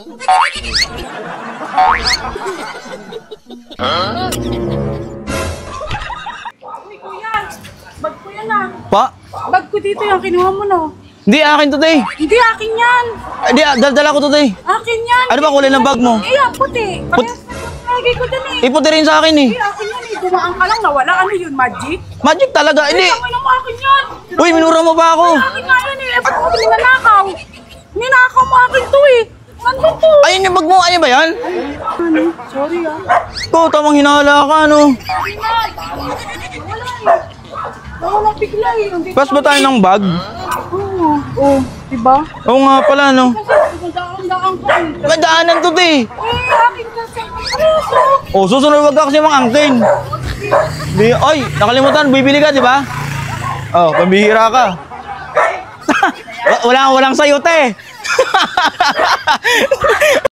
Uy, kuya. Bag ko yan ah. Pa? Bag ko dito yung kinuha mo no. Hindi, akin to, Tay. Hindi, akin yan. Hindi, dala ko to, Tay. Akin yan. Ano ba kulay ng bag mo? Eh, puti. Parehas na lagi ko dyan eh. Iputi rin sa akin eh. Eh, akin yan eh. Dumaan ka lang, nawala. Ano yun, magic? Magic talaga, hindi. Ay, naman akin yan. Uy, minura mo pa ako. Akin nga yan eh. Ba't mo ninanakaw? Ninakaw mo akin to eh. Nandun to. Ayun yung bag mo, ayun ba yan? Ano? Sorry ah. Ito, tamang hinala ka, ano? Wala eh. Nawala bigla eh. Nandito Pas ba tayo ng bag? Oo. Oo. Diba? Oo nga pala, no? Kasi daan ko eh. Madaanan to, Tay. Akin kasi. Ano? Oh, susunod wag ka kasi mangangkin. Ay, nakalimutan, bibili ka, di ba? Oh, pambihira ka. Walang sayo, te.